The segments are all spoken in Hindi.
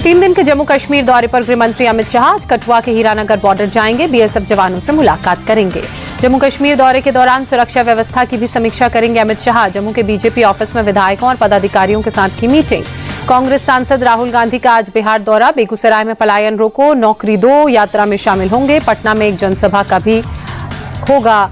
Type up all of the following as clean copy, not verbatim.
3 दिन के जम्मू कश्मीर दौरे पर गृह मंत्री अमित शाह आज कठुआ के हीरानगर बॉर्डर जाएंगे। बीएसएफ जवानों से मुलाकात करेंगे। जम्मू कश्मीर दौरे के दौरान सुरक्षा व्यवस्था की भी समीक्षा करेंगे अमित शाह। जम्मू के बीजेपी ऑफिस में विधायकों और पदाधिकारियों के साथ की मीटिंग। कांग्रेस सांसद राहुल गांधी का आज बिहार दौरा। बेगूसराय में पलायन रोको, नौकरी दो यात्रा में शामिल होंगे। पटना में एक जनसभा का भी होगा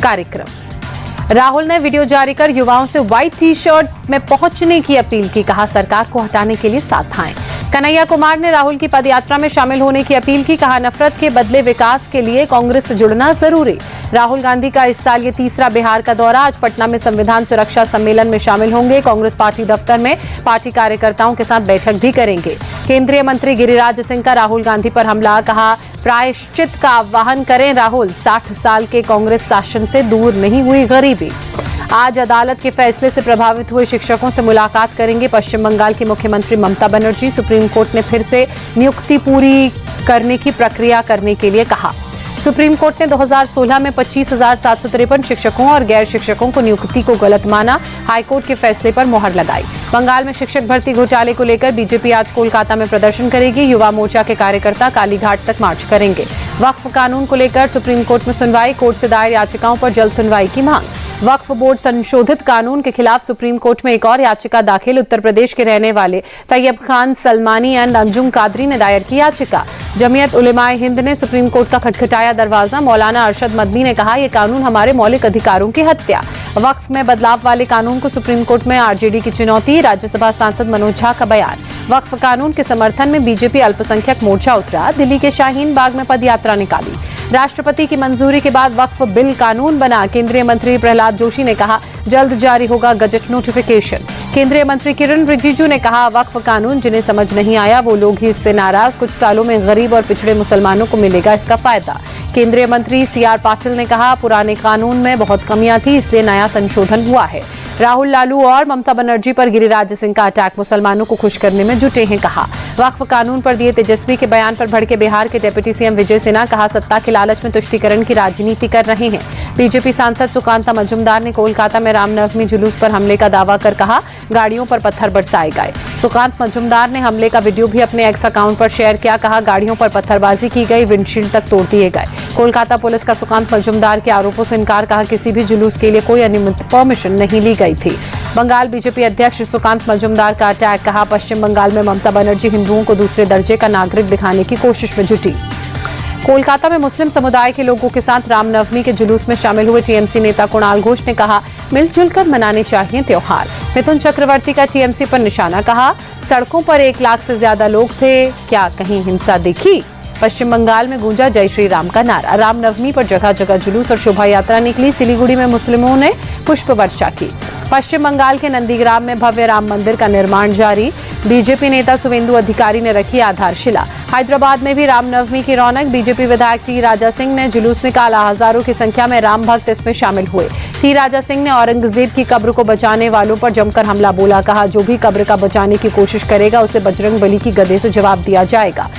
कार्यक्रम। राहुल ने वीडियो जारी कर युवाओं से व्हाइट टी शर्ट में पहुंचने की अपील की। कहा सरकार को हटाने के लिए साथ आएं। कन्हैया कुमार ने राहुल की पदयात्रा में शामिल होने की अपील की। कहा नफरत के बदले विकास के लिए कांग्रेस से जुड़ना जरूरी। राहुल गांधी का इस साल ये तीसरा बिहार का दौरा। आज पटना में संविधान सुरक्षा सम्मेलन में शामिल होंगे। कांग्रेस पार्टी दफ्तर में पार्टी कार्यकर्ताओं के साथ बैठक भी करेंगे। केंद्रीय मंत्री गिरिराज सिंह का राहुल गांधी पर हमला। कहा प्रायश्चित का आह्वान करें राहुल। 60 साल के कांग्रेस शासन से दूर नहीं हुई गरीबी। आज अदालत के फैसले से प्रभावित हुए शिक्षकों से मुलाकात करेंगे पश्चिम बंगाल की मुख्यमंत्री ममता बनर्जी। सुप्रीम कोर्ट ने फिर से नियुक्ति पूरी करने की प्रक्रिया करने के लिए कहा। सुप्रीम कोर्ट ने 2016 में 25,753 शिक्षकों और गैर शिक्षकों को नियुक्ति को गलत माना। हाईकोर्ट के फैसले पर मुहर लगाई। बंगाल में शिक्षक भर्ती घोटाले को लेकर बीजेपी आज कोलकाता में प्रदर्शन करेगी। युवा मोर्चा के कार्यकर्ता कालीघाट तक मार्च करेंगे। वक्फ कानून को लेकर सुप्रीम कोर्ट में सुनवाई। कोर्ट से दायर याचिकाओं पर जल्द सुनवाई की मांग। वक्फ बोर्ड संशोधित कानून के खिलाफ सुप्रीम कोर्ट में एक और याचिका दाखिल। उत्तर प्रदेश के रहने वाले तैयब खान सलमानी एंड अंजुम कादरी ने दायर की याचिका। जमीयत उलेमाए हिंद ने सुप्रीम कोर्ट का खटखटाया दरवाजा। मौलाना अरशद मदनी ने कहा यह कानून हमारे मौलिक अधिकारों की हत्या। वक्फ में बदलाव वाले कानून को सुप्रीम कोर्ट में आरजेडी की चुनौती। राज्यसभा सांसद मनोज झा का बयान। वक्फ कानून के समर्थन में बीजेपी अल्पसंख्यक मोर्चा उतरा। दिल्ली के शाहीन बाग में पदयात्रा निकाली। राष्ट्रपति की मंजूरी के बाद वक्फ बिल कानून बना। केंद्रीय मंत्री प्रहलाद जोशी ने कहा जल्द जारी होगा गजट नोटिफिकेशन। केंद्रीय मंत्री किरण रिजिजू ने कहा वक्फ कानून जिन्हें समझ नहीं आया वो लोग ही इससे नाराज। कुछ सालों में गरीब और पिछड़े मुसलमानों को मिलेगा इसका फायदा। केंद्रीय मंत्री सीआर पाटिल ने कहा पुराने कानून में बहुत कमियां थी इसलिए नया संशोधन हुआ है। राहुल लालू और ममता बनर्जी पर गिरिराज सिंह का अटैक। मुसलमानों को खुश करने में जुटे हैं। कहा वक्फ कानून पर दिए तेजस्वी के बयान पर भड़के बिहार के डिप्टी सीएम विजय सिन्हा। कहा सत्ता के लालच में तुष्टीकरण की राजनीति कर रहे हैं। बीजेपी सांसद सुकांता मजूमदार ने कोलकाता में रामनवमी जुलूस पर हमले का दावा कर कहा गाड़ियों पर पत्थर बरसाए गए। सुकांत मजूमदार ने हमले का वीडियो भी अपने एक्स अकाउंट पर शेयर किया। कहा गाड़ियों पर पत्थरबाजी की गई, विंडशील्ड तक तोड़ दिए गए। कोलकाता पुलिस का सुकांत मजूमदार के आरोपों से इनकार। कहा किसी भी जुलूस के लिए कोई अनियमित परमिशन नहीं ली गई थी। बंगाल बीजेपी अध्यक्ष सुकांत मजूमदार का अटैक। कहा पश्चिम बंगाल में ममता बनर्जी हिंदुओं को दूसरे दर्जे का नागरिक दिखाने की कोशिश में जुटी। कोलकाता में मुस्लिम समुदाय के लोगों के साथ रामनवमी के जुलूस में शामिल हुए टीएमसी नेता कुणाल घोष ने कहा मिलजुल कर मनाने चाहिए त्योहार। मिथुन चक्रवर्ती का टीएमसी पर निशाना। कहा सड़कों पर 1 लाख से ज्यादा लोग थे, क्या कहीं हिंसा देखी। पश्चिम बंगाल में गूंजा जय श्री राम का नारा। रामनवमी पर जगह जगह जुलूस और शोभा यात्रा निकली। सिलीगुड़ी में मुस्लिमों ने पुष्प वर्षा की। पश्चिम बंगाल के नंदीग्राम में भव्य राम मंदिर का निर्माण जारी। बीजेपी नेता शुवेंदु अधिकारी ने रखी आधारशिला। हैदराबाद में भी रामनवमी की रौनक। बीजेपी विधायक टी राजा सिंह ने जुलूस निकाला। हजारों की संख्या में राम भक्त इसमें शामिल हुए। टी राजा सिंह ने औरंगजेब की कब्र को बचाने वालों पर जमकर हमला बोला। कहा जो भी कब्र का बचाने की कोशिश करेगा उसे बजरंग बली की गदे से जवाब दिया जाएगा।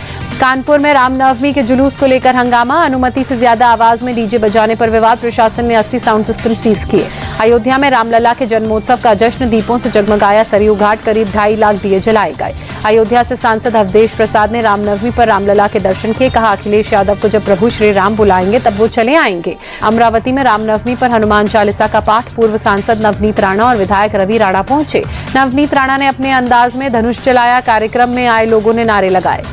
कानपुर में रामनवमी के जुलूस को लेकर हंगामा। अनुमति से ज्यादा आवाज में डीजे बजाने पर विवाद। प्रशासन ने 80 साउंड सिस्टम सीज किए। अयोध्या में रामलला के जन्मोत्सव का जश्न। दीपों से जगमगाया सरयू घाट। करीब 2.5 लाख दिए जलाए गए। अयोध्या से सांसद अवधेश प्रसाद ने रामनवमी पर रामलला के दर्शन किए। कहा अखिलेश यादव को जब प्रभु श्री राम बुलाएंगे तब वो चले आएंगे। अमरावती में रामनवमी पर हनुमान चालीसा का पाठ। पूर्व सांसद नवनीत राणा और विधायक रवि राणा पहुंचे। नवनीत राणा ने अपने अंदाज में धनुष चलाया। कार्यक्रम में आए लोगों ने नारे लगाए।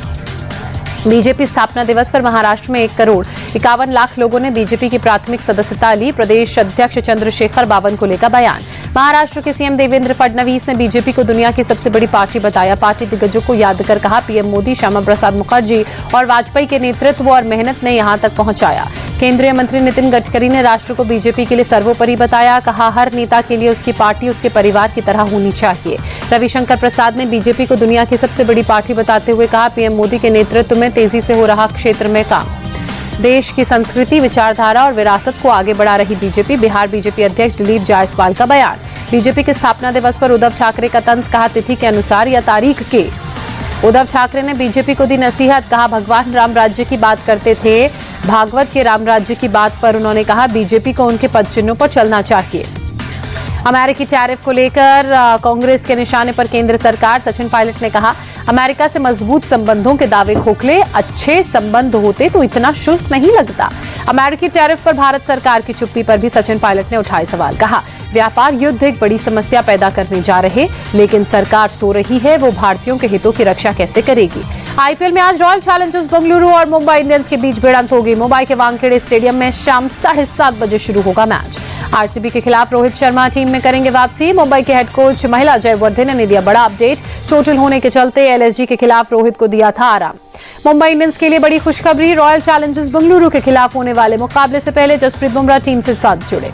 बीजेपी स्थापना दिवस पर महाराष्ट्र में 1,51,00,000 लोगों ने बीजेपी की प्राथमिक सदस्यता ली। प्रदेश अध्यक्ष चंद्रशेखर बावनकुले का बयान। महाराष्ट्र के सीएम देवेंद्र फडणवीस ने बीजेपी को दुनिया की सबसे बड़ी पार्टी बताया। पार्टी दिग्गजों को याद कर कहा पीएम मोदी, श्यामा प्रसाद मुखर्जी और वाजपेयी के नेतृत्व और मेहनत ने यहां तक पहुंचाया। केंद्रीय मंत्री नितिन गडकरी ने राष्ट्र को बीजेपी के लिए सर्वोपरि बताया। कहा हर नेता के लिए उसकी पार्टी उसके परिवार की तरह होनी चाहिए। रविशंकर प्रसाद ने बीजेपी को दुनिया की सबसे बड़ी पार्टी बताते हुए कहा पीएम मोदी के नेतृत्व में तेजी से हो रहा क्षेत्र में काम। देश की संस्कृति, विचारधारा और विरासत को आगे बढ़ा रही बीजेपी। बिहार बीजेपी अध्यक्ष दिलीप जायसवाल का बयान। बीजेपी के स्थापना दिवस पर उद्धव ठाकरे का तंज। कहा तिथि के अनुसार या तारीख के। उद्धव ठाकरे ने बीजेपी को दी नसीहत। कहा भगवान राम राज्य की बात करते थे। भागवत के राम राज्य की बात पर उन्होंने कहा बीजेपी को उनके पद चिन्हों पर चलना चाहिए। अमेरिकी टैरिफ को लेकर कांग्रेस के निशाने पर केंद्र सरकार। सचिन पायलट ने कहा अमेरिका से मजबूत संबंधों के दावे खोखले, अच्छे संबंध होते तो इतना शुल्क नहीं लगता। अमेरिकी टैरिफ पर भारत सरकार की चुप्पी पर भी सचिन पायलट ने उठाए सवाल। कहा, व्यापार युद्ध एक बड़ी समस्या पैदा करने जा रहे, लेकिन सरकार सो रही है, वो भारतीयों के हितों की रक्षा कैसे करेगी। आईपीएल में आज रॉयल चैलेंजर्स बेंगलुरु और मुंबई इंडियंस के बीच भिड़ंत होगी। मुंबई के वानखेड़े स्टेडियम में शाम 7:30 बजे शुरू होगा मैच। आरसीबी के खिलाफ रोहित शर्मा टीम में करेंगे वापसी। मुंबई के हेड कोच महिला जयवर्धने ने दिया बड़ा अपडेट। चोटिल होने के चलते एलएसजी के खिलाफ रोहित को दिया था आराम। मुंबई इंडियंस के लिए बड़ी खुशखबरी, रॉयल चैलेंजर्स बेंगलुरु के खिलाफ होने वाले मुकाबले से पहले जसप्रीत बुमराह टीम से साथ जुड़े।